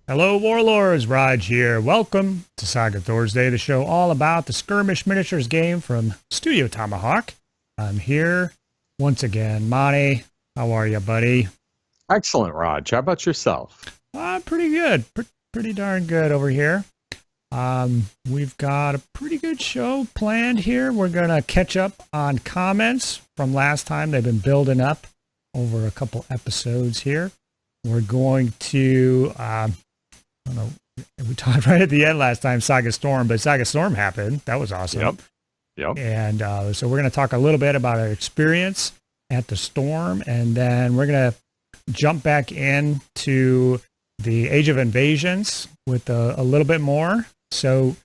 Hello, Warlords. Rodge here. Welcome to Saga Thursday, the show all about the skirmish miniatures game from Studio Tomahawk. I'm here once again. Monty, how are you, buddy? Excellent, Rodge. How about yourself? Pretty good. Pretty darn good over here. We've got a pretty good show planned here. We're going to catch up on comments from last time. They've been building up over a couple episodes here. We're going to... I don't know, we talked right at the end last time, Saga Storm, but Saga Storm happened. That was awesome. Yep. And so we're going to talk a little bit about our experience at the Storm, and then we're going to jump back into the Age of Invasions with a little bit more. So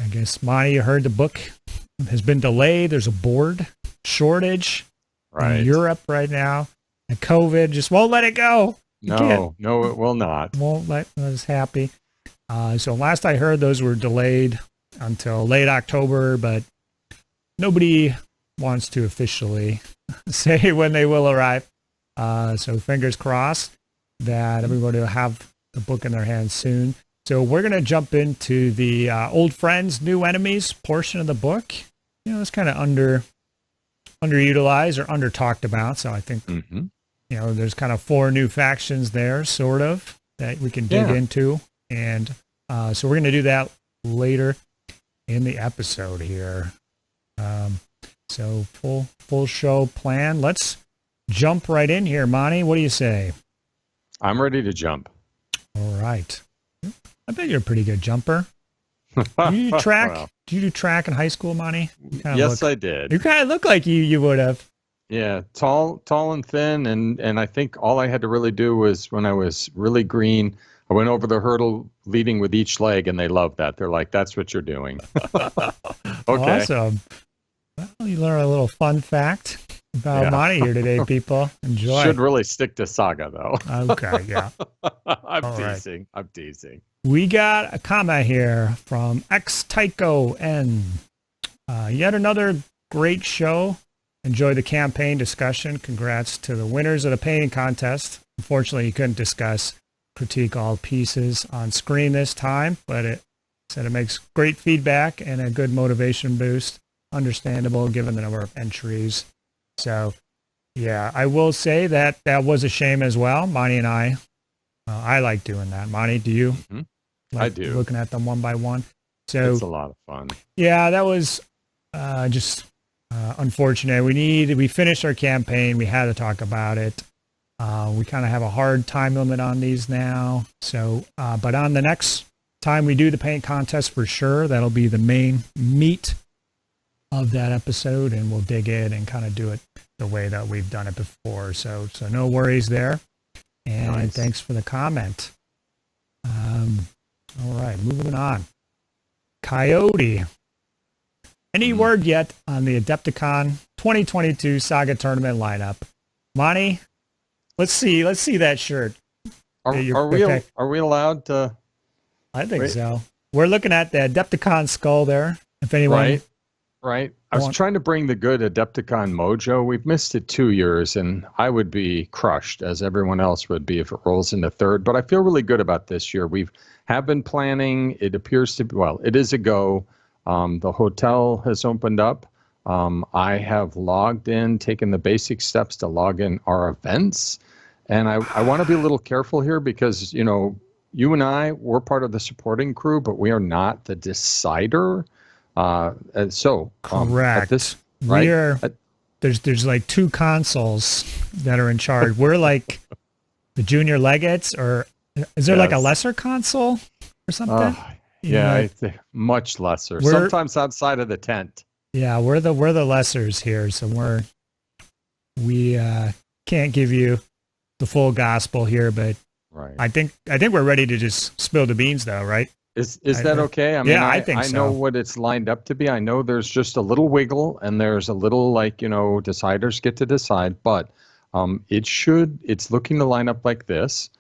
I guess, Monty, you heard the book has been delayed. There's a board shortage in Europe right now, and COVID just won't let it go. No, it will not. Won't let us happy. So last I heard, those were delayed until late October, but nobody wants to officially say when they will arrive. So fingers crossed that everybody will have the book in their hands soon. So we're going to jump into the old friends, new enemies portion of the book. You know, it's kind of underutilized or under talked about. So I think, you know, there's kind of 4 new factions there, sort of, that we can dig into. And so we're going to do that later in the episode here. So full show plan. Let's jump right in here. Monty, what do you say? I'm ready to jump. All right. I bet you're a pretty good jumper. Did you do track? Well, did you do track in high school, Monty? Yes, I did. You kind of look like you would have. Yeah, tall and thin, and I think all I had to really do was, when I was really green, I went over the hurdle leading with each leg, and they loved that. They're like, that's what you're doing. Okay. Awesome. Well, you learn a little fun fact about Monty here today, people. Enjoy. Should really stick to Saga, though. Okay, yeah. I'm teasing. We got a comment here from X-Tycho N. Yet another great show. Enjoy the campaign discussion. Congrats to the winners of the painting contest. Unfortunately, you couldn't critique all pieces on screen this time, but it said it makes great feedback and a good motivation boost. Understandable given the number of entries. So, yeah, I will say that was a shame as well. Monty and I like doing that. Monty, do you? I do. Looking at them one by one. So it's a lot of fun. Yeah, that was just unfortunate. We finished our campaign. We had to talk about it. We kind of have a hard time limit on these now. So, but on the next time we do the paint contest for sure, that'll be the main meat of that episode, and we'll dig in and kind of do it the way that we've done it before. So no worries there. And Thanks for the comment. All right, moving on. Coyote. Any word yet on the Adepticon 2022 Saga Tournament lineup? Monty, let's see that shirt. Are we allowed to? I think so. We're looking at the Adepticon skull there. If anyone, right. I was trying to bring the good Adepticon mojo. We've missed it 2 years, and I would be crushed, as everyone else would be, if it rolls into third. But I feel really good about this year. We have been planning. It appears to be, it is a go. The hotel has opened up. I have logged in, taken the basic steps to log in our events. And I want to be a little careful here because, you know, you and I, we're part of the supporting crew, but we are not the decider. Correct. Right? There's like 2 consoles that are in charge. We're like the junior legates, or is there like a lesser console or something? It's much lesser. Sometimes outside of the tent. Yeah, we're the lessers here, so we can't give you the full gospel here, but I think we're ready to just spill the beans, though, right? Is that okay? I mean, I think so. I know what it's lined up to be. I know there's just a little wiggle, and there's a little, deciders get to decide, but it's looking to line up like this.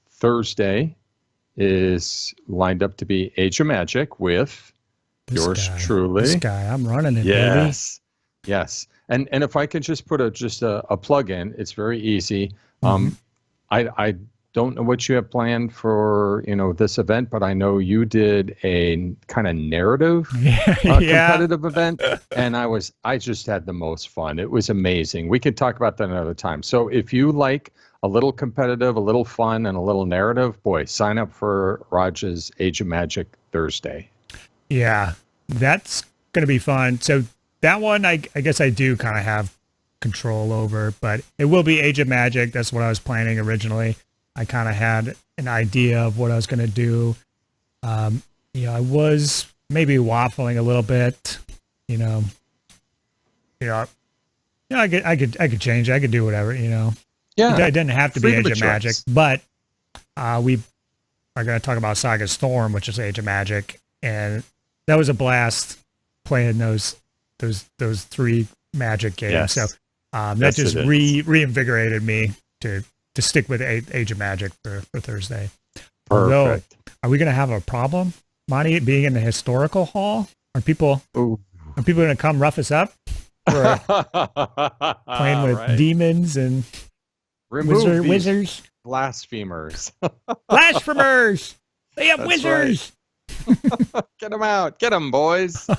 Thursday is lined up to be Age of Magic with yours truly. This guy, I'm running it, yes. Baby. Yes. And if I could just put a plug in, it's very easy. I don't know what you have planned for, this event, but I know you did a kind of narrative competitive event, and I just had the most fun. It was amazing. We could talk about that another time. So if you like a little competitive, a little fun, and a little narrative, boy, sign up for Rodge's Age of Magic Thursday. Yeah, that's going to be fun. So that one, I guess I do kind of have control over, but it will be Age of Magic. That's what I was planning originally. I kind of had an idea of what I was going to do. I was maybe waffling a little bit. I could change. I could do whatever. Yeah, it didn't have to be Age of Magic, but we are going to talk about Saga Storm, which is Age of Magic, and that was a blast playing those 3 Magic games. Yes. So that just reinvigorated me to stick with Age of Magic for Thursday. Perfect. Although, are we going to have a problem, Monty, being in the historical hall? Are people going to come rough us up? Or playing with demons and wizards? Blasphemers. Blasphemers! They have wizards! Right. Get them out. Get them, boys.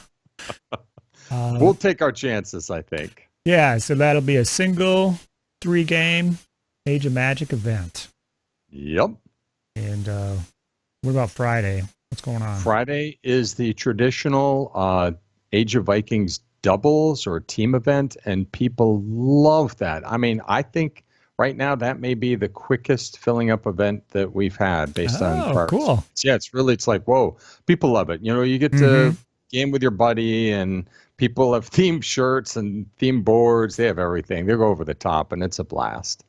We'll take our chances, I think. Yeah, so that'll be a single 3-game Age of Magic event. Yep. And what about Friday? What's going on? Friday is the traditional Age of Vikings doubles or team event, and people love that. I mean, I think right now that may be the quickest filling up event that we've had based on parts. Cool. Yeah, it's like, whoa, people love it. You get to game with your buddy, and people have themed shirts and themed boards. They have everything. They go over the top, and it's a blast.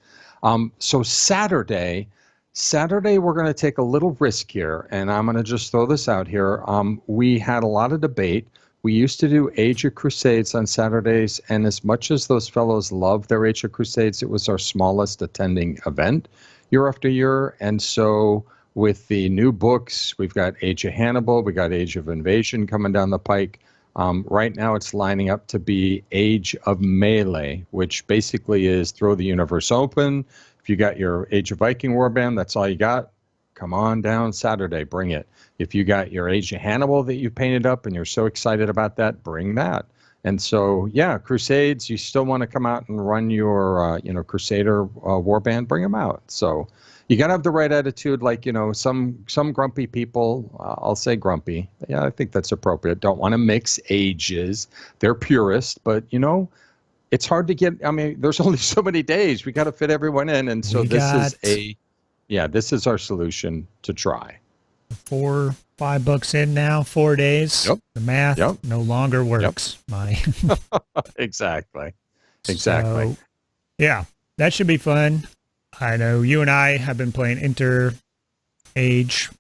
So Saturday, we're going to take a little risk here, and I'm going to just throw this out here. We had a lot of debate. We used to do Age of Crusades on Saturdays, and as much as those fellows love their Age of Crusades, it was our smallest attending event year after year. And so with the new books, we've got Age of Hannibal, we got Age of Invasion coming down the pike. Right now it's lining up to be Age of Melee, which basically is throw the universe open. If you got your Age of Viking warband, that's all you got. Come on down Saturday, bring it. If you got your Age of Hannibal that you painted up and you're so excited about that, bring that. And so, yeah, Crusades, you still want to come out and run your, Crusader warband, bring them out. So you got to have the right attitude. Like, some grumpy people, I'll say grumpy. Yeah, I think that's appropriate. Don't want to mix ages. They're purist, but, it's hard to get. I mean, there's only so many days. We got to fit everyone in. And so this is our solution to try. 4-5 books in now, 4 days. Yep. The math no longer works, Monty. Exactly. So, yeah, that should be fun. I know you and I have been playing inter-age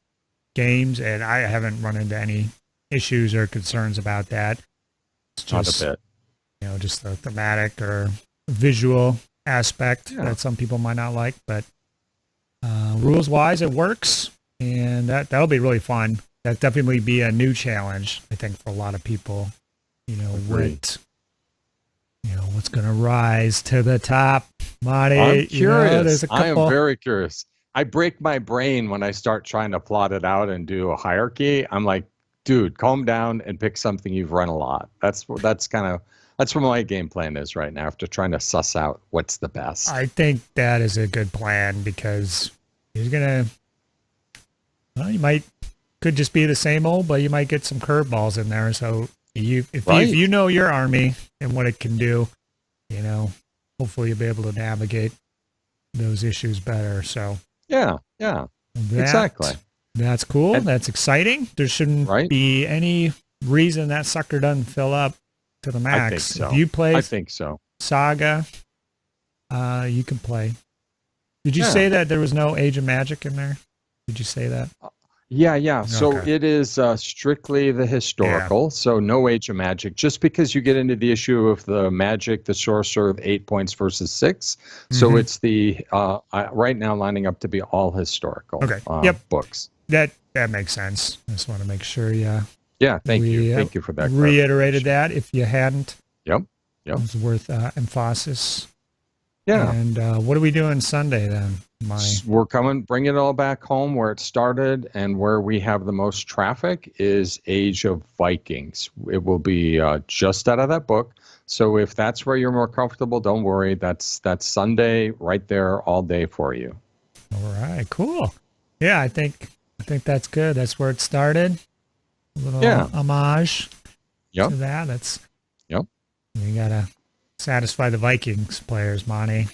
games, and I haven't run into any issues or concerns about that. It's just, not a bit. Just the thematic or visual aspect that some people might not like, but rules-wise, it works. And that'll be really fun. That'll definitely be a new challenge, I think, for a lot of people. What's going to rise to the top, Monty? I'm curious. I am very curious. I break my brain when I start trying to plot it out and do a hierarchy. I'm like, dude, calm down and pick something you've run a lot. That's what my game plan is right now, after trying to suss out what's the best. I think that is a good plan, because you're going to... Well, could just be the same old, but you might get some curveballs in there. So if you know your army and what it can do, hopefully you'll be able to navigate those issues better. So yeah, exactly. That's cool. That's exciting. There shouldn't be any reason that sucker doesn't fill up to the max. I think so. If you play, I think so. Saga, you can play. Did you say that there was no Age of Magic in there? Did you say that? Yeah. Okay. So it is strictly the historical. So no Age of Magic, just because you get into the issue of the magic, the sorcerer, 8 points versus 6. So it's the right now lining up to be all historical books. That makes sense. I just want to make sure. Yeah. Thank you. Thank you for that. Reiterated that if you hadn't. Yep. It was worth emphasis. Yeah. And what are we doing Sunday then, Monty? We're bringing it all back home where it started, and where we have the most traffic is Age of Vikings. It will be just out of that book. So if that's where you're more comfortable, don't worry. That's Sunday right there all day for you. All right, cool. Yeah, I think that's good. That's where it started. A little homage to that. That's you gotta satisfy the Vikings players, Monty.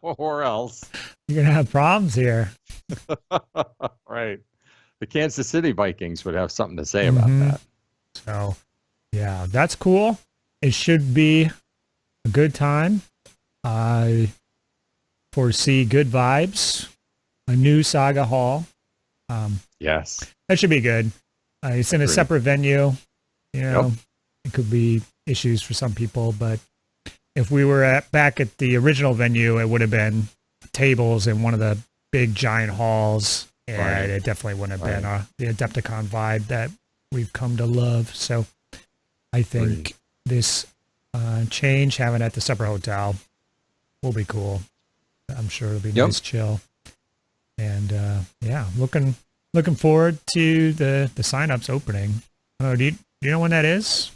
Or else You're gonna have problems here. Right. The Kansas City Vikings would have something to say about that. So, yeah, that's cool. It should be a good time. I foresee good vibes. A new Saga Hall. Yes. That should be good. It's in a separate venue. You know, it could be issues for some people, but if we were back at the original venue, it would have been tables in one of the big giant halls, and it definitely wouldn't have been the Adepticon vibe that we've come to love. So I think this change, having it at the separate hotel, will be cool. I'm sure it'll be nice, chill, and looking forward to the signups opening. I don't know, do you know when that is?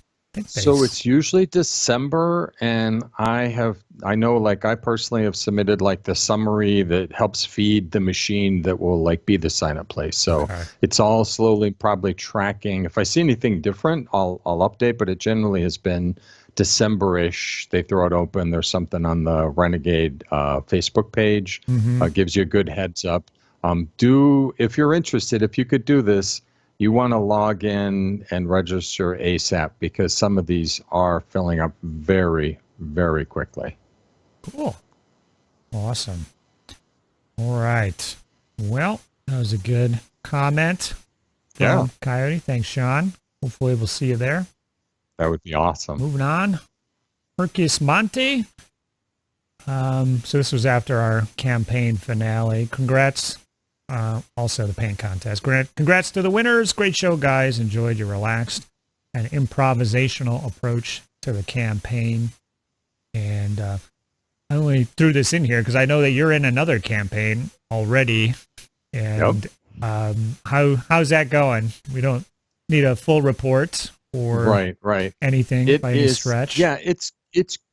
So it's usually December, and I know like I personally have submitted like the summary that helps feed the machine that will like be the sign up place. So it's all slowly probably tracking. If I see anything different, I'll update, but it generally has been December-ish. They throw it open. There's something on the Renegade Facebook page, gives you a good heads up. If you're interested, if you could do this, you want to log in and register ASAP, because some of these are filling up very, very quickly. Cool. Awesome. All right. Well, that was a good comment from Coyote. Thanks, Sean. Hopefully we'll see you there. That would be awesome. Moving on. Herkus Monte. So this was after our campaign finale. Congrats. Also the paint contest. Congrats to the winners. Great show, guys. Enjoyed your relaxed and improvisational approach to the campaign. And I only threw this in here because I know that you're in another campaign already. And how's that going? We don't need a full report or anything by any stretch. Yeah, it's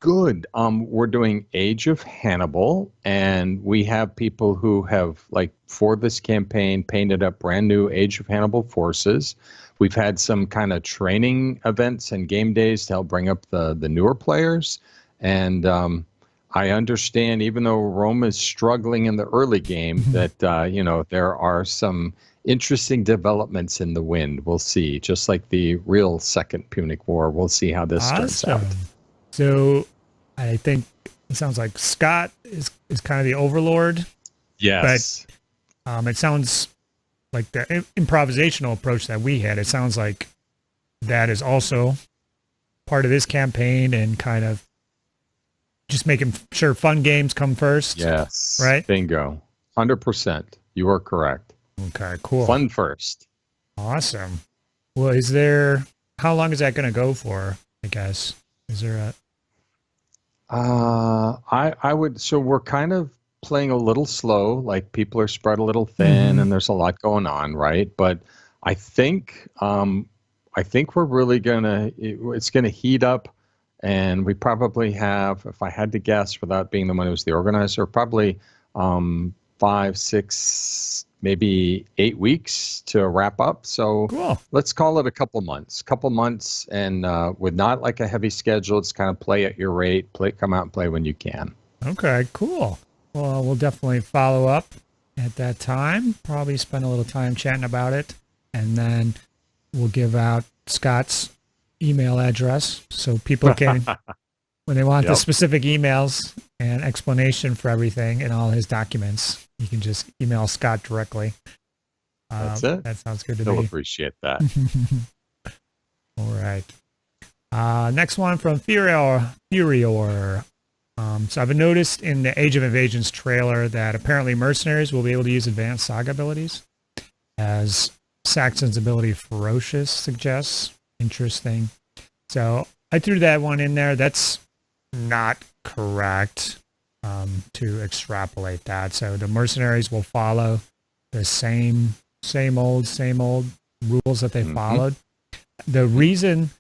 good. We're doing Age of Hannibal, and we have people who have, like, for this campaign, painted up brand new Age of Hannibal forces. We've had some kind of training events and game days to help bring up the newer players. And I understand, even though Rome is struggling in the early game, that there are some interesting developments in the wind. We'll see. Just like the real Second Punic War, we'll see how this turns out. So I think it sounds like Scott is kind of the overlord. Yes. But it sounds like the improvisational approach that we had, it sounds like that is also part of this campaign and kind of just making sure fun games come first. Yes. Right? Bingo. 100%. You are correct. Okay, cool. Fun first. Awesome. Well, how long is that going to go for, I guess? Is there so we're kind of playing a little slow, like people are spread a little thin and there's a lot going on, right? But I think we're really it's gonna heat up, and we probably have, if I had to guess without being the one who's the organizer, probably 5, 6, maybe 8 weeks to wrap up. So let's call it a couple months, and with not like a heavy schedule. It's kind of play at your rate, come out and play when you can. Okay, cool. Well, we'll definitely follow up at that time, probably spend a little time chatting about it, and then we'll give out Scott's email address so people can, when they want the specific emails and explanation for everything and all his documents, you can just email Scott directly. That's it. That sounds good to me. He'll appreciate that. All right. Next one from Furior. So I've noticed in the Age of Invasions trailer that apparently mercenaries will be able to use advanced Saga abilities, as Saxon's ability Ferocious suggests. Interesting. So I threw that one in there. That's not correct. to extrapolate that. So the mercenaries will follow the same old rules that they followed. The reason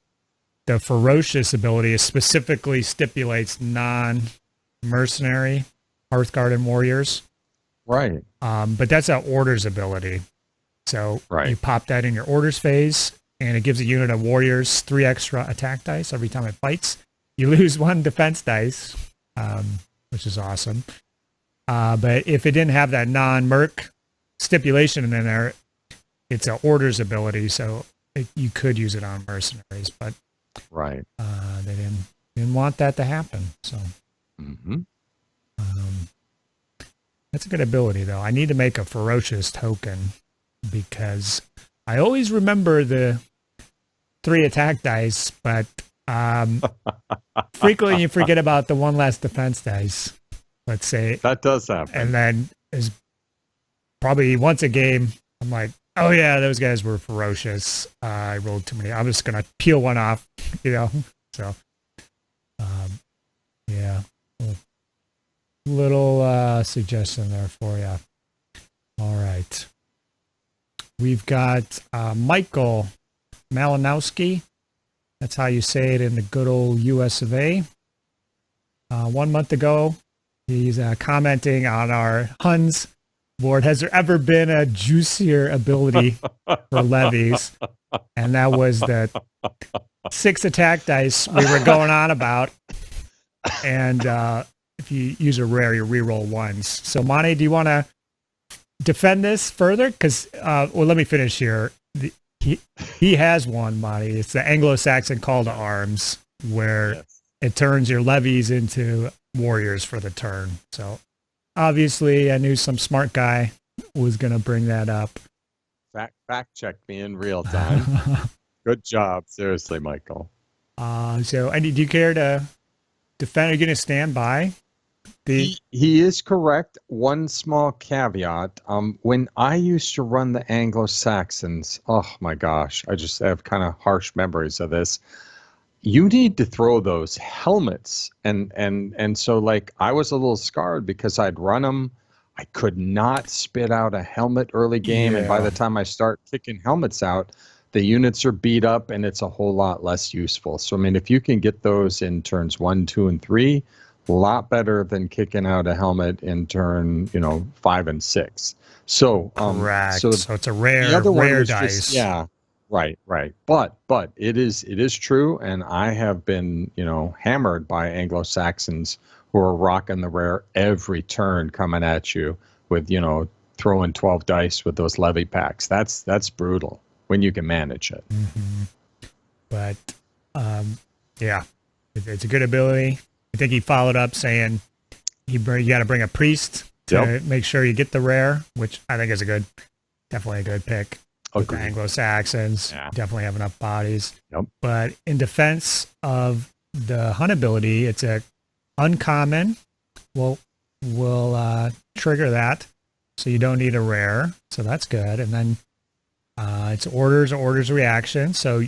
the ferocious ability specifically stipulates non-mercenary Hearthguard warriors. Right. But that's an orders ability. So you pop that in your orders phase, and it gives a unit of warriors 3 extra attack dice every time it fights. You lose 1 defense dice, which is awesome. But if it didn't have that non-merc stipulation in there, it's an orders ability, so you could use it on mercenaries. But they didn't want that to happen. So that's a good ability, though. I need to make a ferocious token because I always remember the 3 attack dice, but frequently you forget about the 1 less defense dice. Let's say that does happen, and then is probably once a game I'm like, oh yeah, those guys were ferocious. I rolled too many. I'm just gonna peel 1 off, So, yeah, little suggestion there for you. All right, we've got Michael Malinowski. That's how you say it in the good old US of A. 1 month ago, he's commenting on our Huns board. Has there ever been a juicier ability for levies? And that was the 6 attack dice we were going on about. And if you use a rare, you reroll 1s. So, Monty, do you want to defend this further? Because, well, let me finish here. He has one, Monty. It's the Anglo-Saxon call to arms, where it turns your levies into warriors for the turn. So obviously I knew some smart guy was going to bring that up. Fact check me in real time. Good job. Seriously, Michael. So do you care to defend? Are you going to stand by? He is correct. One small caveat. When I used to run the Anglo-Saxons, oh my gosh, I just have kind of harsh memories of this. You need to throw those helmets. And so like I was a little scarred because I'd run them. I could not spit out a helmet early game. And by the time I start kicking helmets out, the units are beat up and it's a whole lot less useful. So, I mean, if you can get those in turns 1, 2, and 3, a lot better than kicking out a helmet in turn, 5 and 6. So, correct. So it's a rare dice. Right. But it is true, and I have been, hammered by Anglo-Saxons who are rocking the rare every turn coming at you with, throwing 12 dice with those levy packs. That's brutal when you can manage it. Mm-hmm. But it's a good ability. I think he followed up saying you got to bring a priest to make sure you get the rare, which I think is definitely a good pick. With the Anglo-Saxons, definitely have enough bodies. Yep. But in defense of the Hun ability, it's a uncommon. We'll trigger that, so you don't need a rare. So that's good. And then it's orders reaction, so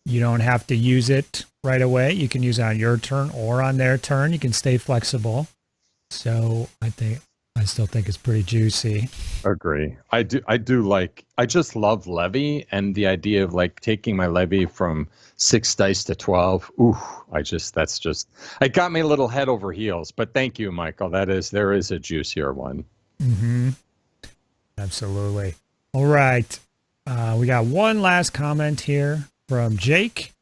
you don't have to use it right away. You can use it on your turn or on their turn. You can stay flexible. So I still think it's pretty juicy. Agree. I just love levy and the idea of like taking my levy from 6 dice to 12. It got me a little head over heels, but thank you, Michael. There is a juicier one. Mm-hmm. Absolutely. All right. We got one last comment here from Jake.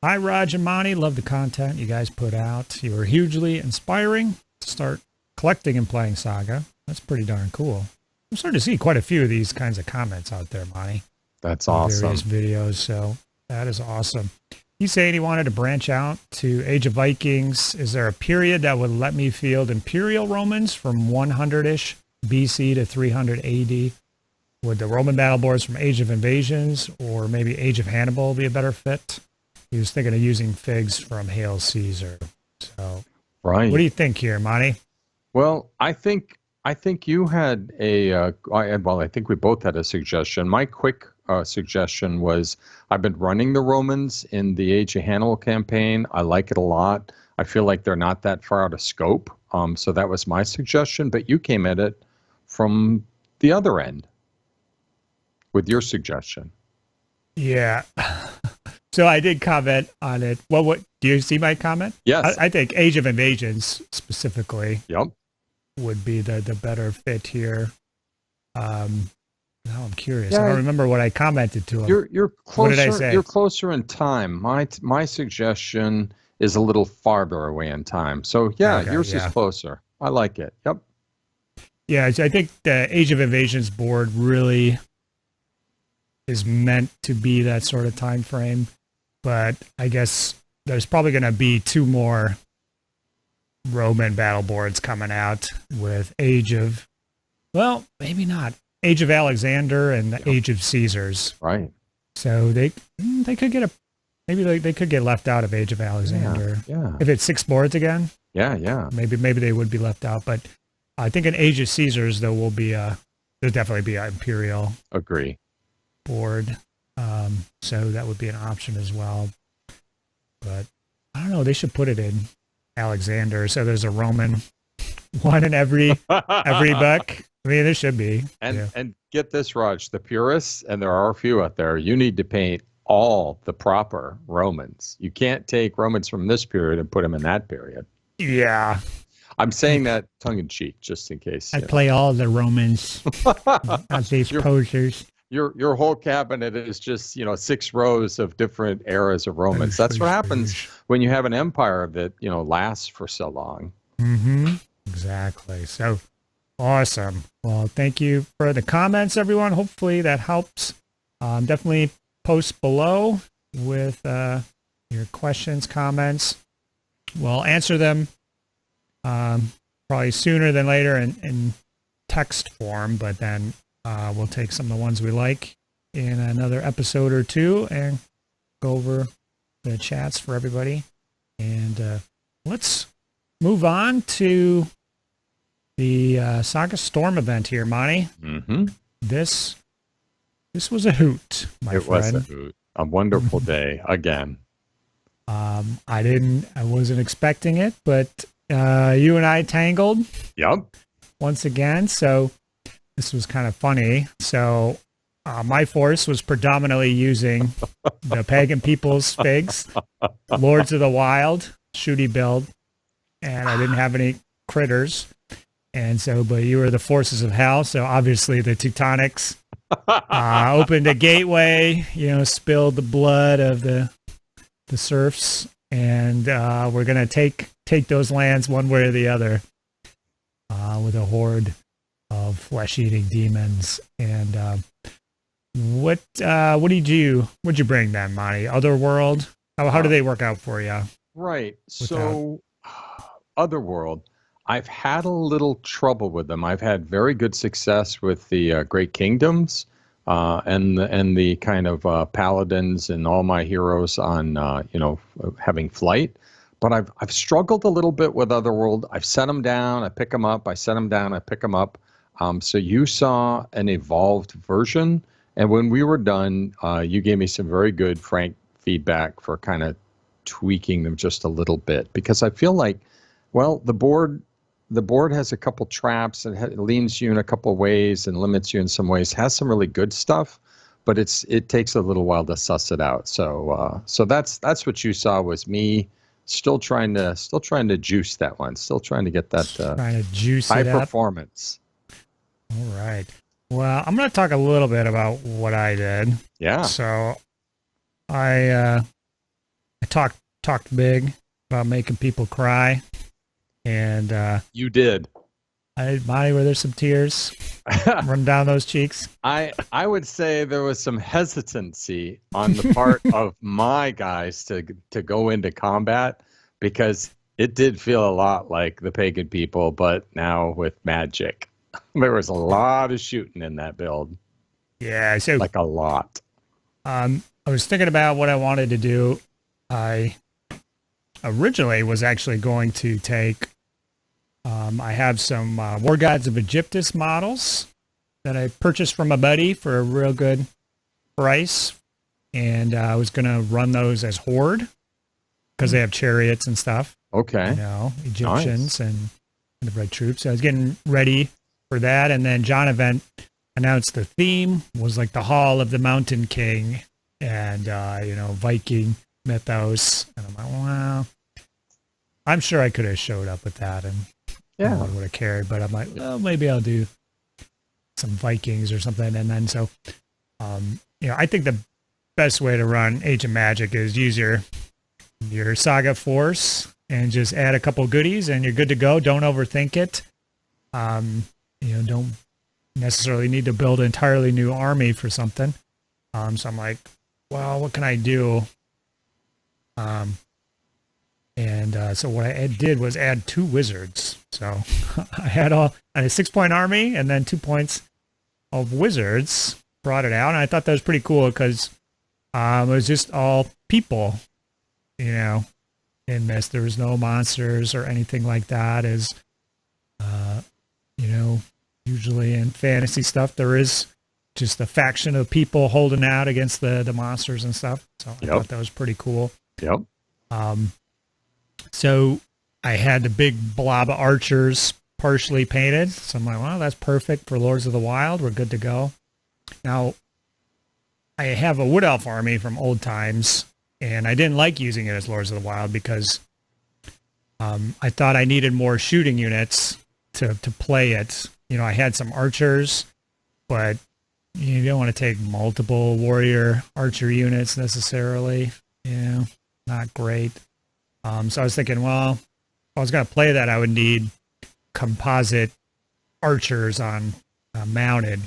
Hi, Rodge and Monty. Love the content you guys put out. You were hugely inspiring to start collecting and playing Saga. That's pretty darn cool. I'm starting to see quite a few of these kinds of comments out there, Monty. That's awesome. Various videos, so that is awesome. He's saying he wanted to branch out to Age of Vikings. Is there a period that would let me field Imperial Romans from 100-ish BC to 300 AD? Would the Roman battle boards from Age of Invasions or maybe Age of Hannibal be a better fit? He was thinking of using figs from Hail Caesar. So, right. What do you think here, Monty? Well, I think you had I think we both had a suggestion. My quick suggestion was I've been running the Romans in the Age of Hannibal campaign. I like it a lot. I feel like they're not that far out of scope. So that was my suggestion, but you came at it from the other end with your suggestion. Yeah. So I did comment on it. Well, what do you see my comment? Yes. I think Age of Invasions specifically Yep. would be the better fit here. Now I'm curious. Yeah, I don't remember what I commented to him. You're closer. What did I say? You're closer in time. My suggestion is a little farther away in time. So yeah, Okay, yours is closer. I like it. Yep. Yeah, I think the Age of Invasions board really is meant to be that sort of time frame. But I guess there's probably going to be 2 more Roman battle boards coming out with well, maybe not. Age of Alexander and the Age of Caesars. Right. So they could get they could get left out of Age of Alexander. Yeah. If it's 6 boards again. Yeah. Maybe they would be left out, but I think in Age of Caesars there will be there'll definitely be an Imperial Agree. board. So that would be an option as well. But I don't know, they should put it in Alexander so there's a Roman one in every book. I mean, there should be. And get this, Rodge, the purists, and there are a few out there, you need to paint all the proper Romans. You can't take Romans from this period and put them in that period. Yeah. I'm saying that tongue-in-cheek, just in case. I play all the Romans as these posers. Your whole cabinet is just 6 rows of different eras of Romans. That's what happens when you have an empire that lasts for so long. Mm-hmm. Exactly. So awesome. Well, thank you for the comments, everyone. Hopefully that helps. Definitely post below with your questions, comments. We'll answer them probably sooner than later in text form, but then we'll take some of the ones we like in another episode or 2 and go over the chats for everybody. And let's move on to the Saga Storm event here, Monty. Mm-hmm. This was a hoot, my friend. It was a hoot. A wonderful day again. I wasn't expecting it, but you and I tangled. Yep. Once again, so this was kind of funny. So my force was predominantly using the Pagan People's Figs, Lords of the Wild, shooty build, and I didn't have any critters. And so, but you were the forces of hell, so obviously the Teutonics opened a gateway, spilled the blood of the serfs, and we're gonna take those lands one way or the other with a horde of flesh-eating demons. And what did you do? What'd you bring then, Monty? Otherworld? How do they work out for you? Right. So, Otherworld, I've had a little trouble with them. I've had very good success with the Great Kingdoms and the kind of paladins and all my heroes on having flight. But I've struggled a little bit with Otherworld. I've set them down, I pick them up. I set them down, I pick them up. So you saw an evolved version, and when we were done, you gave me some very good, frank feedback for kind of tweaking them just a little bit, because I feel like, well, the board has a couple traps and it leans you in a couple ways and limits you in some ways. Has some really good stuff, but it takes a little while to suss it out. So that's what you saw was me still trying to juice that one, still trying to get that trying to juice high it up. Performance. All right. Well, I'm going to talk a little bit about what I did. Yeah. So I talked big about making people cry. And you did. Monty, were there some tears run down those cheeks? I would say there was some hesitancy on the part of my guys to go into combat, because it did feel a lot like the pagan people, but now with magic. There was a lot of shooting in that build. Yeah, so like a lot. I was thinking about what I wanted to do. I originally was actually going to take I have some War Gods of Egyptus models that I purchased from a buddy for a real good price, and I was going to run those as Horde because they have chariots and stuff. Okay. Egyptians and the Red Troops. So I was getting ready for that, and then John Event announced the theme was like the Hall of the Mountain King and Viking mythos. And I'm like, well, I'm sure I could have showed up with that and no one would have cared, but I'm like, well, maybe I'll do some Vikings or something. And then so I think the best way to run Age of Magic is use your Saga Force and just add a couple goodies and you're good to go. Don't overthink it. Don't necessarily need to build an entirely new army for something. So I'm like, well, what can I do? So what I did was add 2 wizards. So I had a 6-point army and then 2 points of wizards. Brought it out, and I thought that was pretty cool because it was just all people, in this. There was no monsters or anything like that. As usually in fantasy stuff, there is just a faction of people holding out against the monsters and stuff. So I thought that was pretty cool. Yep. So I had the big blob of archers partially painted. So I'm like, well, that's perfect for Lords of the Wild. We're good to go. Now, I have a Wood Elf army from old times, and I didn't like using it as Lords of the Wild because I thought I needed more shooting units to play it. I had some archers, but you don't want to take multiple warrior archer units necessarily. Not great. So I was thinking, well, if I was going to play that, I would need composite archers on mounted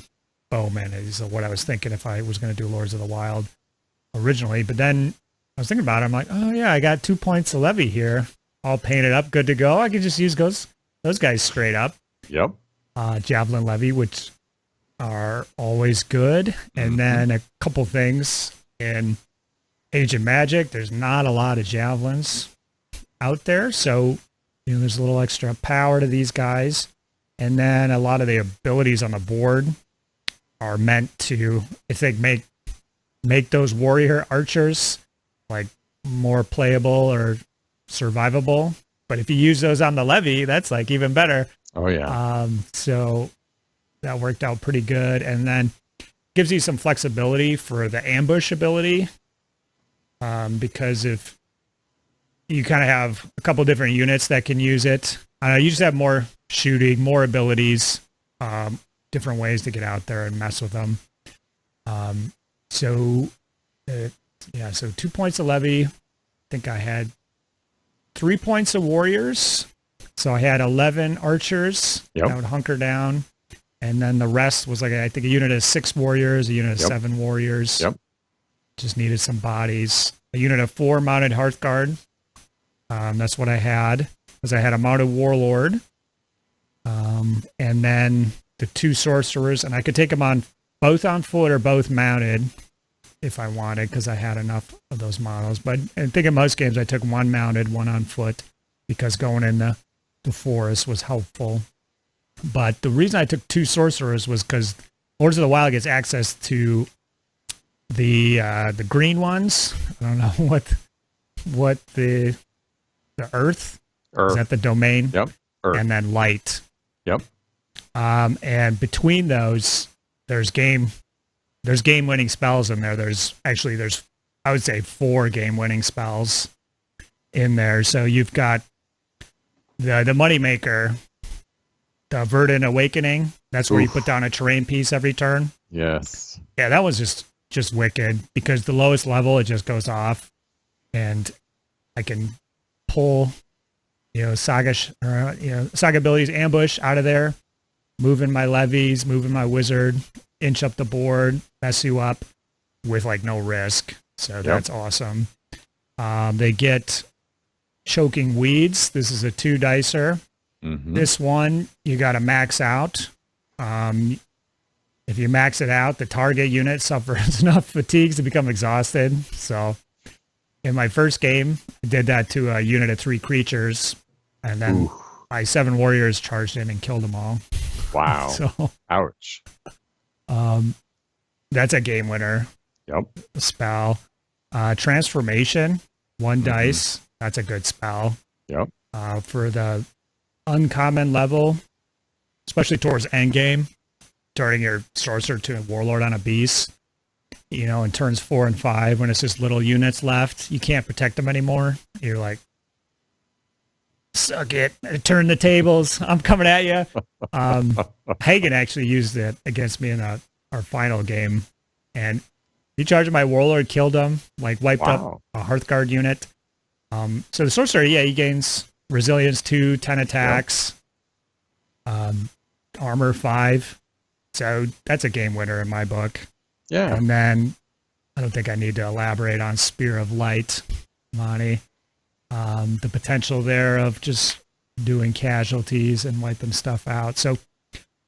bowmen is what I was thinking if I was going to do Lords of the Wild originally. But then I was thinking about it. I'm like, oh yeah, I got 2 points of levy here, all painted up, good to go. I could just use those guys straight up. Yep. Javelin levy, which are always good. And then a couple things in Age of Magic. There's not a lot of javelins out there, so there's a little extra power to these guys. And then a lot of the abilities on the board are meant to, if they make those warrior archers like more playable or survivable. But if you use those on the levy, that's like even better. Oh yeah. So that worked out pretty good. And then gives you some flexibility for the ambush ability. Because if you kind of have a couple different units that can use it, you just have more shooting, more abilities, different ways to get out there and mess with them. So 2 points of levy. I think I had 3 points of warriors. So I had 11 archers that would hunker down. And then the rest was I think a unit of 6 warriors, a unit of 7 warriors. Yep. Just needed some bodies. A unit of 4 mounted Hearthguard. That's what I had. Because I had a mounted warlord. And then the 2 sorcerers, and I could take them on both on foot or both mounted if I wanted, because I had enough of those models. But I think in most games I took 1 mounted, 1 on foot, because going in the forest was helpful. But the reason I took 2 sorcerers was because Lords of the Wild gets access to the green ones. I don't know what the Earth. Is that the domain? Yep. Earth. And then light. Yep. And between those, there's game winning spells in there. There's I would say 4 game winning spells in there. So you've got the Moneymaker, the Verdant Awakening. That's where you put down a terrain piece every turn. Yes. Yeah, that was just wicked, because the lowest level it just goes off, and I can pull Saga abilities, ambush out of there, moving my levies, moving my wizard, inch up the board, mess you up with like no risk. So that's awesome. They get Choking Weeds. This is a 2 dicer. This one you got to max out. If you max it out, the target unit suffers enough fatigues to become exhausted. So in my first game, I did that to a unit of 3 creatures, and then my 7 warriors charged in and killed them all. Wow. So, ouch. That's a game winner. Yep. Spell. Transformation, 1 dice. That's a good spell. Yep. For the uncommon level, especially towards endgame, turning your sorcerer to a warlord on a beast, you know, in turns 4 and 5, when it's just little units left, you can't protect them anymore. You're like, suck it, turn the tables, I'm coming at you. Hagen actually used it against me in our final game, and he charged my warlord, killed him, like wiped up a Hearthguard unit. So the sorcerer, yeah, he gains resilience 2, 10 attacks, armor 5. So that's a game winner in my book. Yeah. And then I don't think I need to elaborate on Spear of Light, Monty. The potential there of just doing casualties and wiping stuff out. So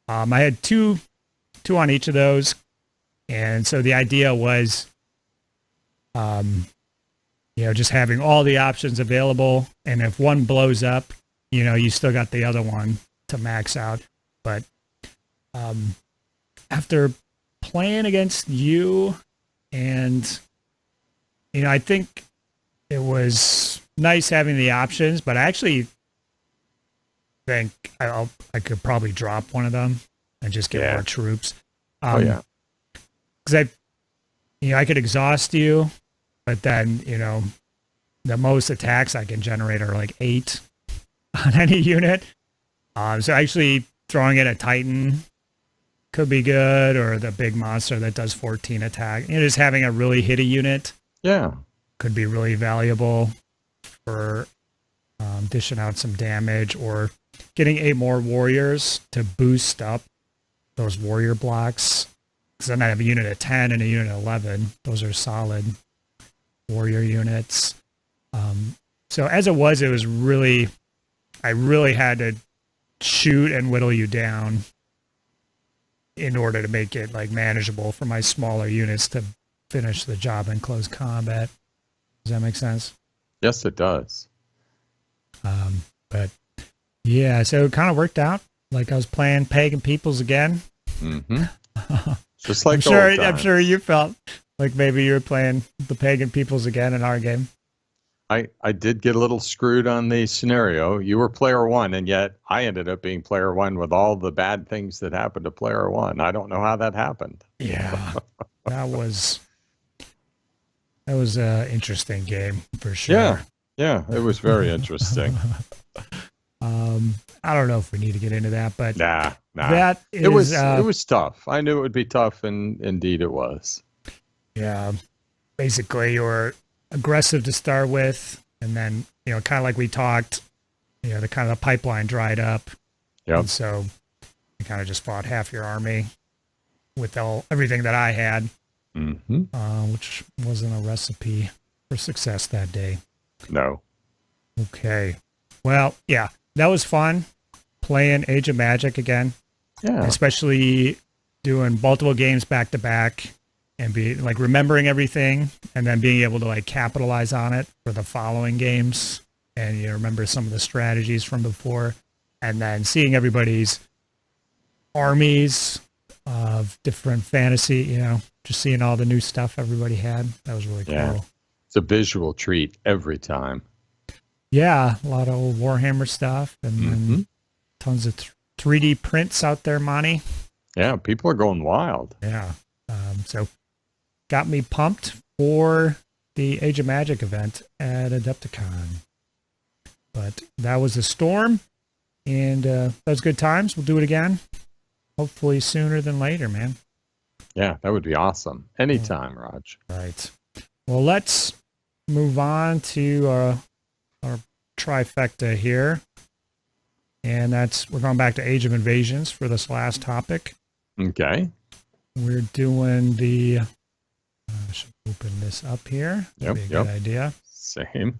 I had two on each of those. And so the idea was, just having all the options available. And if one blows up, you still got the other one to max out. But after playing against you, and I think it was nice having the options, but I actually think I could probably drop one of them and just get more troops. Because I could exhaust you, but then the most attacks I can generate are like 8 on any unit. So actually throwing in a Titan could be good, or the big monster that does 14 attack. Just having a really hitty unit could be really valuable for dishing out some damage, or getting 8 more warriors to boost up those warrior blocks. Because then I have a unit of 10 and a unit of 11. Those are solid warrior units. So as it was really, I really had to shoot and whittle you down in order to make it like manageable for my smaller units to finish the job in close combat. Does that make sense? Yes, it does. But yeah, so it kind of worked out. Like I was playing Pagan Peoples again. Mm-hmm. Just like I'm sure you felt like maybe you were playing the Pagan Peoples again in our game. I did get a little screwed on the scenario. You were player 1, and yet I ended up being player 1 with all the bad things that happened to player 1. I don't know how that happened. Yeah, that was an interesting game for sure. Yeah, it was very interesting. I don't know if we need to get into that, but nah. That is, it was tough. I knew it would be tough, and indeed it was. Yeah. Basically, you're aggressive to start with, and then kind of like we talked, the kind of the pipeline dried up. Yep. And so you kind of just fought half your army with everything that I had, which wasn't a recipe for success that day. No. Okay. Well, yeah, that was fun playing Age of Magic again. Yeah. Especially doing multiple games back to back and be like remembering everything and then being able to like capitalize on it for the following games. And remember some of the strategies from before, and then seeing everybody's armies of different fantasy, just seeing all the new stuff everybody had. That was really cool. It's a visual treat every time. Yeah, a lot of old Warhammer stuff, and then tons of 3D prints out there, Monty. Yeah, people are going wild. Yeah. So got me pumped for the Age of Magic event at Adepticon. But that was a storm, and that was good times. We'll do it again, hopefully sooner than later, man. Yeah, that would be awesome. Anytime, Rodge. Right. Well, let's move on to our trifecta here. And we're going back to Age of Invasions for this last topic. Okay. We're doing I should open this up here. That'd be a good idea. Same.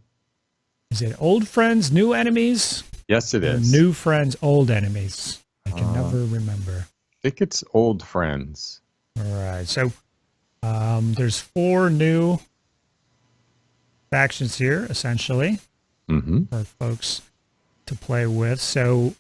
Is it old friends, new enemies? Yes, it is. New friends, old enemies. I can never remember. I think it's old friends. All right. So there's 4 new factions here, essentially, for folks to play with. So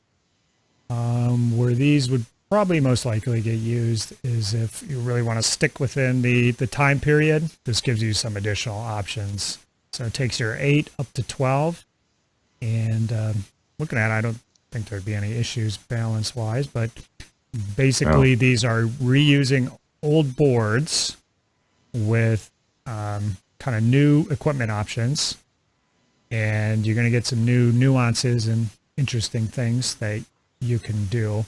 where these would probably most likely get used is if you really want to stick within the time period. This gives you some additional options. So it takes your 8 up to 12, And looking at it, I don't think there'd be any issues balance-wise, but basically these are reusing old boards with kind of new equipment options, and you're going to get some new nuances and interesting things that you can do.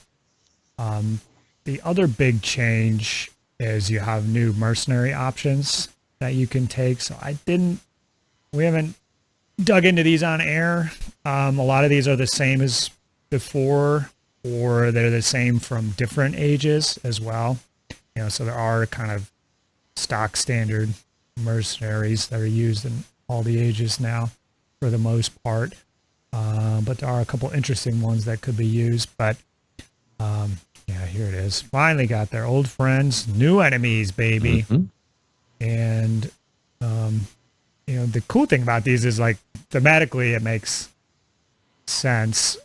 The other big change is you have new mercenary options that you can take. So we haven't dug into these on air. A lot of these are the same as before, or they're the same from different ages as well. So there are kind of stock standard mercenaries that are used in all the ages now for the most part. But there are a couple interesting ones that could be used. But yeah, here it is. Finally got their old friends, new enemies, baby. Mm-hmm. And the cool thing about these is, like, thematically it makes sense.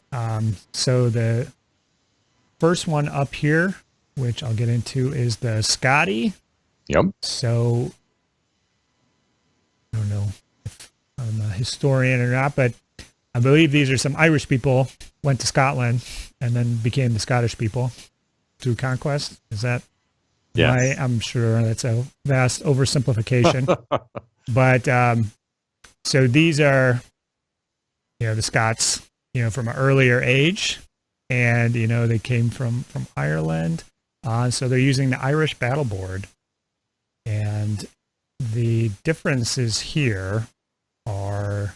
So the first one up here, which I'll get into, is the Scotty. Yep. So I don't know if I'm a historian or not, but I believe these are some Irish people went to Scotland and then became the Scottish people through conquest. Is that? Yes. I'm sure that's a vast oversimplification. But so these are, the Scots, from an earlier age, and they came from Ireland. So they're using the Irish battle board, and the differences here are,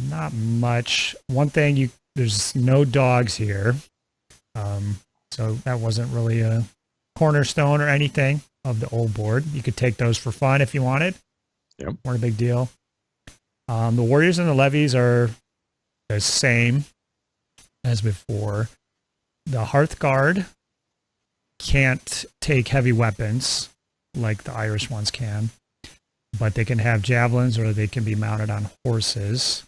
not much. One thing, there's no dogs here. So that wasn't really a cornerstone or anything of the old board. You could take those for fun if you wanted. Yep. Weren't a big deal. The warriors and the levies are the same as before. The Hearthguard can't take heavy weapons like the Irish ones can, but they can have javelins or they can be mounted on horses.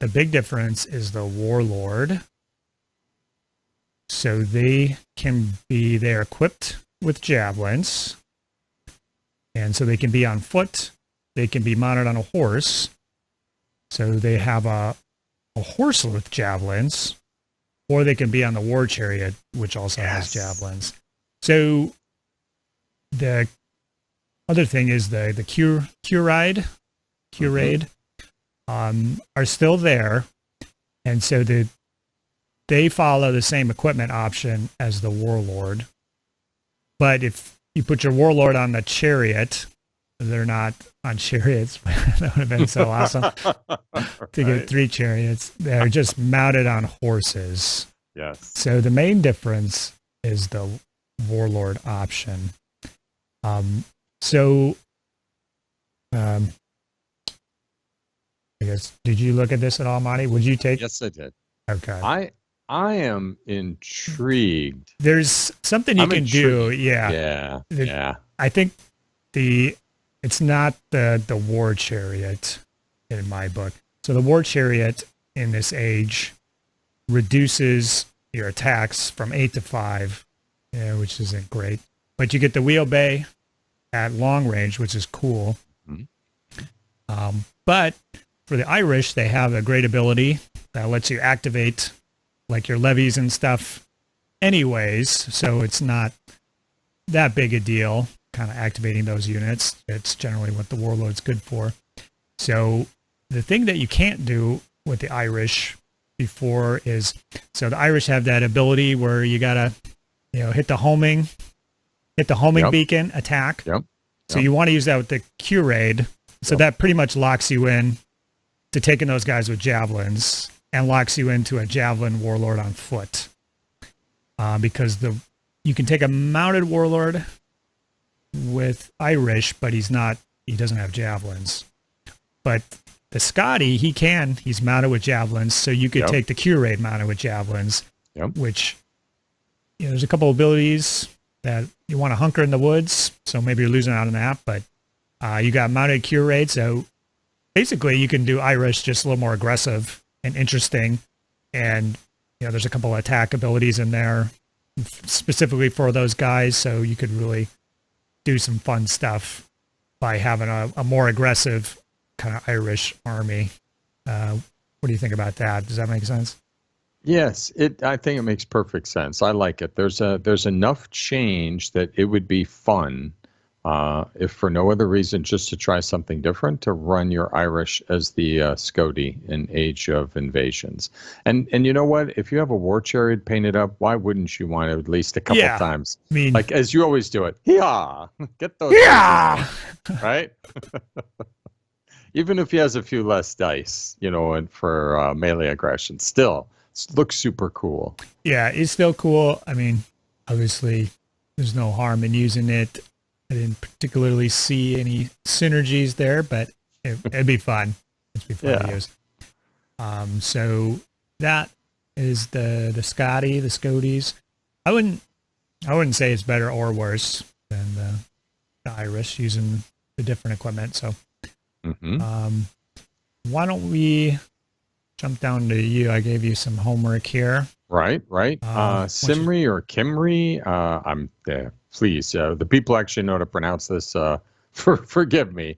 The big difference is the warlord. So they're equipped with javelins, and so they can be on foot, they can be mounted on a horse. So they have a horse with javelins, or they can be on the war chariot, which also has javelins. So the other thing is the curade are still there, and so they follow the same equipment option as the warlord. But if you put your warlord on the chariot, they're not on chariots. That would have been so awesome to get 3 chariots. They're just mounted on horses. Yes. So the main difference is the warlord option. I guess, did you look at this at all, Monty? Would you take? Yes, I did. Okay. I am intrigued. There's something you can do. Yeah. Yeah. I think it's not the war chariot in my book. So the war chariot in this age reduces your attacks from 8 to 5, which isn't great. But you get the wheelbay at long range, which is cool. Mm-hmm. But for the Irish, they have a great ability that lets you activate like your levies and stuff anyways. So it's not that big a deal, kind of activating those units. It's generally what the warlord's good for. So the thing that you can't do with the Irish before is, so the Irish have that ability where you gotta, hit the homing beacon attack. Yep. So you want to use that with the curade. So that pretty much locks you in to taking those guys with javelins and locks you into a javelin warlord on foot. Because you can take a mounted warlord with Irish, but he doesn't have javelins. But the Scotty, he's mounted with javelins, so you could take the curade mounted with javelins, which, there's a couple of abilities that you want to hunker in the woods, so maybe you're losing out on that, but you got mounted curade, so basically you can do Irish just a little more aggressive and interesting, and there's a couple of attack abilities in there specifically for those guys, so you could really do some fun stuff by having a more aggressive kind of Irish army. What do you think about that? Does that make sense? Yes, I think it makes perfect sense. I like it. There's enough change that it would be fun, if for no other reason, just to try something different, to run your Irish as the Scody in Age of Invasions. And you know what? If you have a war chariot painted up, why wouldn't you want it at least a couple Yeah. times? I mean, Like as you always do it. Yeah, get those yeah. voices, right? Even if he has a few less dice, and for melee aggression, still looks super cool. Yeah, it's still cool. I mean, obviously, there's no harm in using it. I didn't particularly see any synergies there, but it'd be fun. It'd be fun to use. So that is the Scotty, the Scodies. I wouldn't say it's better or worse than the Irish using the different equipment. So, why don't we jump down to you? I gave you some homework here. Right. Simri or Kimri. I'm there. Please, the people actually know to pronounce this. Forgive me.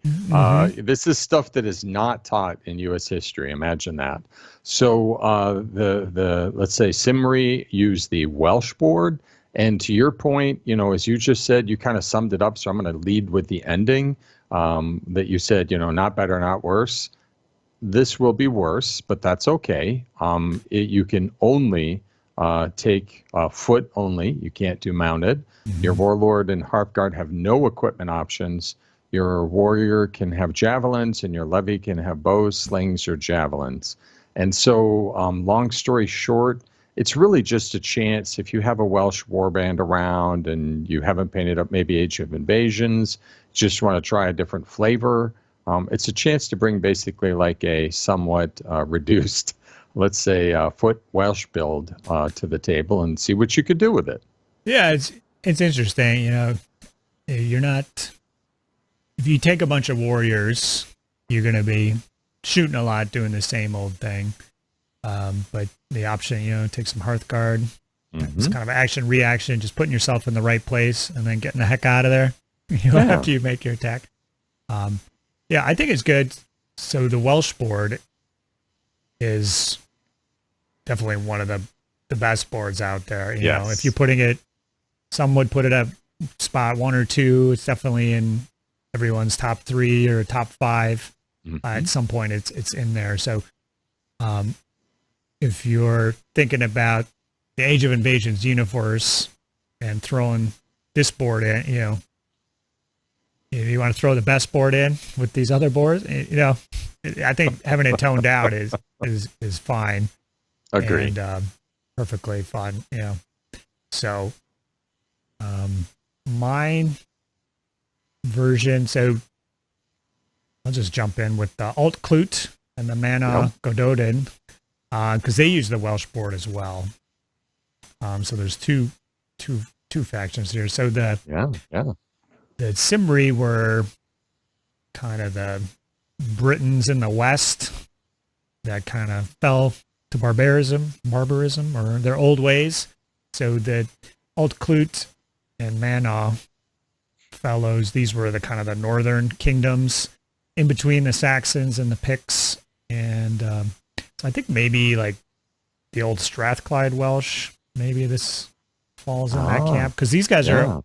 This is stuff that is not taught in U.S. history. Imagine that. So the let's say Simri used the Welsh board, and to your point, as you just said, you kind of summed it up. So I'm going to lead with the ending that you said. Not better, not worse. This will be worse, but that's okay. You can only take foot only. You can't do mounted. Your warlord and Hearthguard have no equipment options. Your warrior can have javelins, and your levy can have bows, slings, or javelins. And so, long story short, it's really just a chance if you have a Welsh warband around and you haven't painted up maybe Age of Invasions, just want to try a different flavor. It's a chance to bring basically like a somewhat reduced, let's say, foot Welsh build to the table and see what you could do with it. Yeah, it's interesting. You're not. If you take a bunch of warriors, you're going to be shooting a lot, doing the same old thing. But the option, take some Hearthguard. It's kind of action reaction, just putting yourself in the right place and then getting the heck out of there. After you make your attack. Yeah, I think it's good. So the Welsh board is definitely one of the best boards out there. You know, if you're putting it, some would put it at spot 1 or 2. It's definitely in everyone's top 3 or top 5. At some point, it's in there. So, if you're thinking about the Age of Invasions universe and throwing this board in, you want to throw the best board in with these other boards. I think having it toned out is fine. Agreed. And perfectly fun. So mine version. So I'll just jump in with the Alt Clute and the Mana Gododin because they use the Welsh board as well. So there's two factions here. So the Simri were kind of the Britons in the West that kind of fell to barbarism or their old ways. So the Alt Clute and Mana fellows, these were the kind of the northern kingdoms in between the Saxons and the Picts. And so I think maybe like the old Strathclyde Welsh, maybe this falls in that camp because these guys are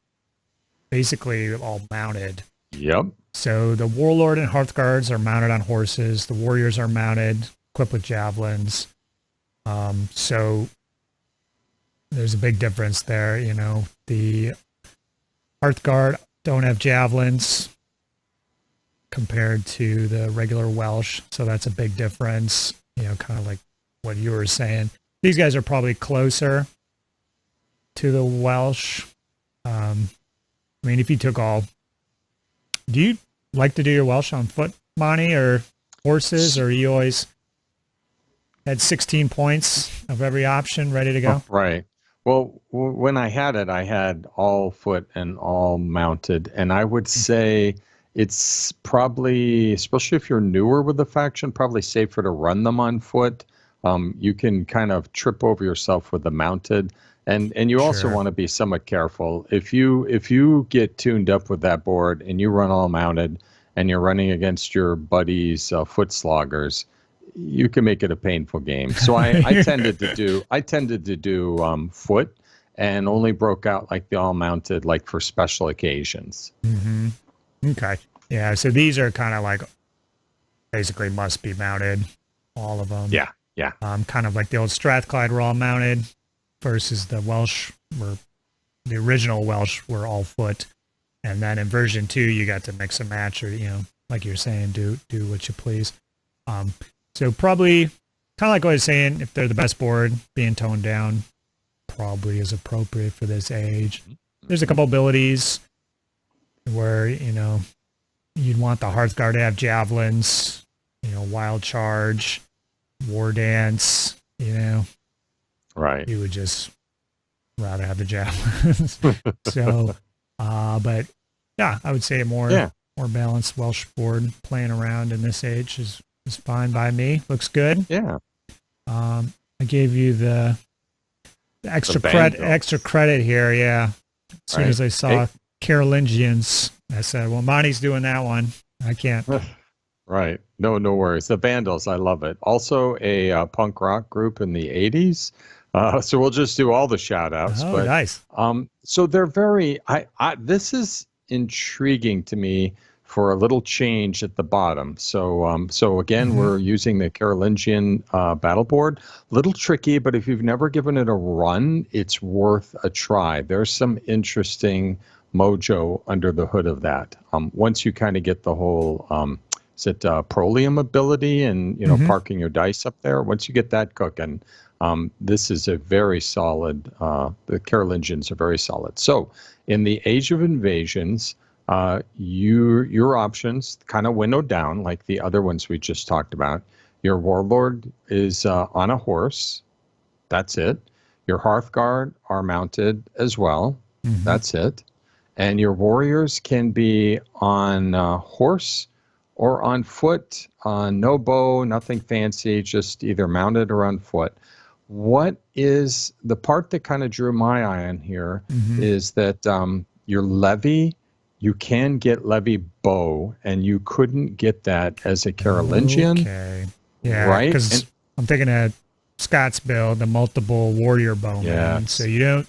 basically all mounted. Yep. So the warlord and Hearthguards are mounted on horses. The warriors are mounted, equipped with javelins. So there's a big difference there. The Hearthguard don't have javelins compared to the regular Welsh. So that's a big difference, kind of like what you were saying. These guys are probably closer to the Welsh. If you took all, do you like to do your Welsh on foot, Monty, or horses, or you always had 16 points of every option ready to go? Right. Well, when I had it, I had all foot and all mounted, and I would say it's probably, especially if you're newer with the faction, probably safer to run them on foot. You can kind of trip over yourself with the mounted. And you also want to be somewhat careful. If you get tuned up with that board and you run all mounted and you're running against your buddies' foot sloggers, you can make it a painful game. So I tended to do foot, and only broke out like the all mounted, like for special occasions. Mm-hmm. Okay. Yeah. So these are kind of like basically must be mounted, all of them. Yeah. Yeah. Kind of like the old Strathclyde were all mounted versus the Welsh were, the original Welsh were all foot. And then in version 2, you got to mix and match, or, like you're saying, do what you please. So probably kind of like what I was saying, if they're the best board, being toned down probably is appropriate for this age. There's a couple abilities where, you'd want the Hearthguard to have javelins, wild charge, war dance, Right. You would just rather have the javelins. So, but yeah, I would say a more balanced Welsh board playing around in this age is fine by me. Looks good. Yeah. I gave you the extra credit here. Yeah. As soon as I saw Carolingians, I said, well, Monty's doing that one. I can't. Right. No worries. The Vandals, I love it. Also a punk rock group in the 80s. So we'll just do all the shout outs. Oh, nice. So they're very, this is intriguing to me for a little change at the bottom. So again, we're using the Carolingian battle board. Little tricky, but if you've never given it a run, it's worth a try. There's some interesting mojo under the hood of that. Once you kind of get the whole, is it Prolium ability and, parking your dice up there? Once you get that cooking, this is a very solid, the Carolingians are very solid. So in the Age of Invasions, your options kind of winnowed down like the other ones we just talked about. Your Warlord is on a horse. That's it. Your Hearthguard are mounted as well. That's it. And your warriors can be on horse or on foot, no bow, nothing fancy, just either mounted or on foot. What is the part that kind of drew my eye on here is that your levy, you can get levy bow, and you couldn't get that as a Carolingian. Okay. Yeah, right? Because I'm thinking of Scott's build, the multiple warrior bowman. Yes. So you don't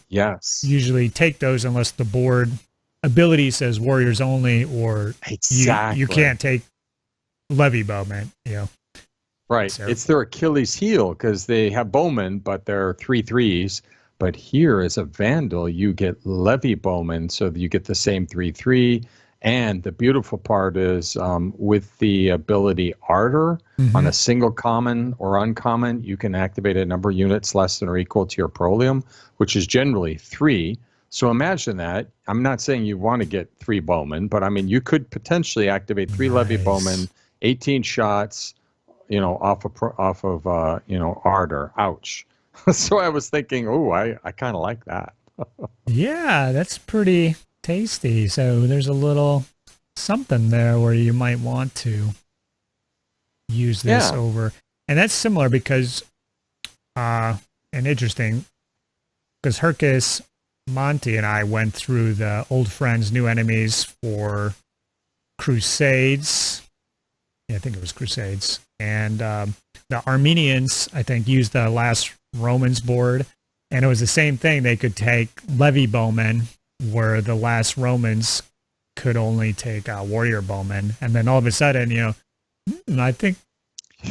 usually take those unless the board ability says warriors only, or you can't take levy bowman, Right. So it's their Achilles heel because they have bowmen, but they're 3/3s. But here as a Vandal, you get levy bowmen, so you get the same 3/3. And the beautiful part is with the ability Ardor on a single common or uncommon, you can activate a number of units less than or equal to your Prolium, which is generally 3. So imagine that. I'm not saying you want to get 3 bowmen, but I mean, you could potentially activate 3 levy bowmen, 18 shots, off of Ardor. Ouch. So I was thinking, I kind of like that. Yeah, that's pretty tasty. So there's a little something there where you might want to use this over. And that's similar because, and interesting, because Herkus, Monty, and I went through the Old Friends, New Enemies for Crusades. Yeah, I think it was Crusades. And the Armenians, I think, used the last Romans board. And it was the same thing. They could take levy bowmen, where the last Romans could only take warrior bowmen. And then all of a sudden, I think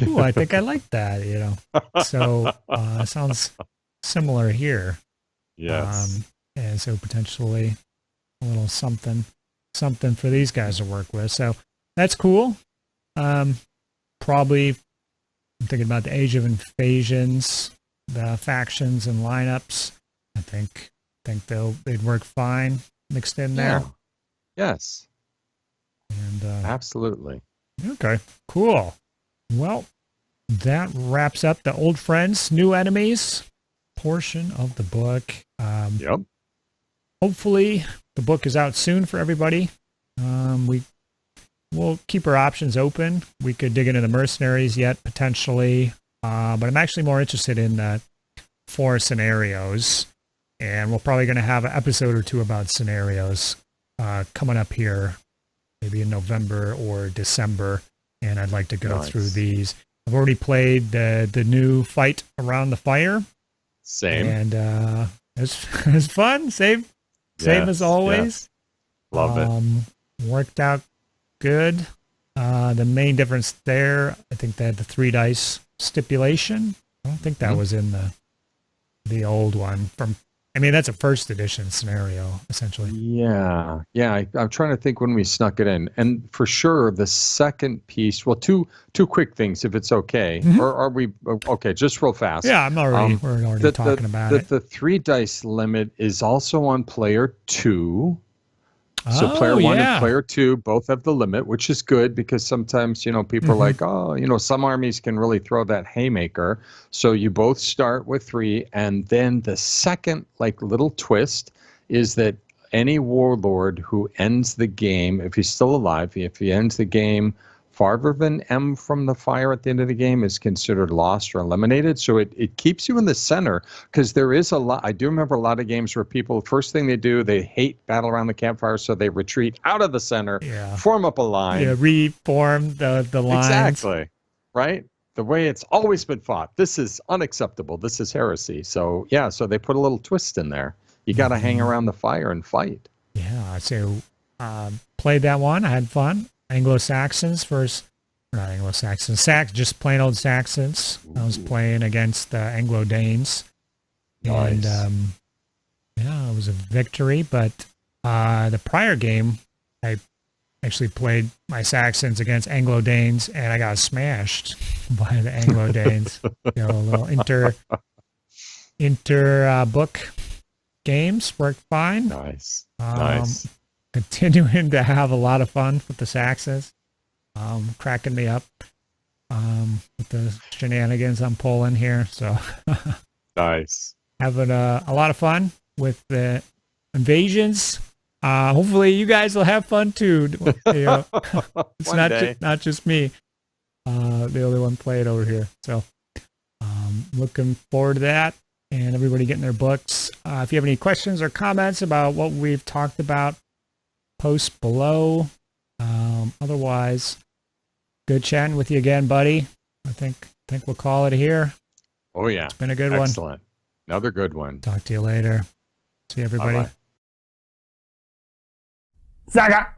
I like that, So sounds similar here. Yes. And so potentially a little something for these guys to work with. So that's cool. Probably I'm thinking about the Age of Invasions, the factions and lineups. I think they'd work fine mixed in there. Yes. And absolutely. Okay, cool. Well, that wraps up the Old Friends, New Enemies portion of the book. Yep. Hopefully the book is out soon for everybody. We'll keep our options open. We could dig into the mercenaries yet, potentially. But I'm actually more interested in the 4 scenarios. And we're probably going to have an episode or 2 about scenarios coming up here, maybe in November or December. And I'd like to go through these. I've already played the new Fight Around the Fire. Same. And it's fun. Same as always. Yes. Love it. Worked out good. The main difference there, I think they had the 3 dice stipulation. I don't think that was in the old one. That's a first edition scenario, essentially. Yeah. I'm trying to think when we snuck it in. And for sure, the second piece, well, two quick things, if it's okay. Or are we, okay, just real fast. Yeah, we're already talking about it. The 3 dice limit is also on player 2. So player 1 and player 2 both have the limit, which is good because sometimes, people are like, some armies can really throw that haymaker. So you both start with 3. And then the second, little twist is that any warlord who ends the game, if he's still alive, if he ends the game farther than M from the fire at the end of the game is considered lost or eliminated. So it keeps you in the center because there is a lot. I do remember a lot of games where people, first thing they do, they hate battle around the campfire, so they retreat out of the center, form up a line. Yeah, reform the lines. Exactly. Right? The way it's always been fought. This is unacceptable. This is heresy. So, so they put a little twist in there. You got to hang around the fire and fight. Yeah, so played that one. I had fun. Anglo-Saxons versus, not Anglo-Saxons, just plain old Saxons. I was playing against Anglo-Danes. Nice. And, it was a victory, but the prior game, I actually played my Saxons against Anglo-Danes, and I got smashed by the Anglo-Danes. A little inter-book games worked fine. Nice. Nice. Continuing to have a lot of fun with the Saxons, cracking me up with the shenanigans I'm pulling here. So nice. Having a lot of fun with the invasions. Hopefully you guys will have fun too. It's not just me. The only one playing over here. So looking forward to that and everybody getting their books. If you have any questions or comments about what we've talked about, post below. Otherwise, good chatting with you again, buddy. I think we'll call it here. Oh yeah, it's been a good one. Excellent. Another good one. Talk to you later. See everybody. Bye-bye. Saga.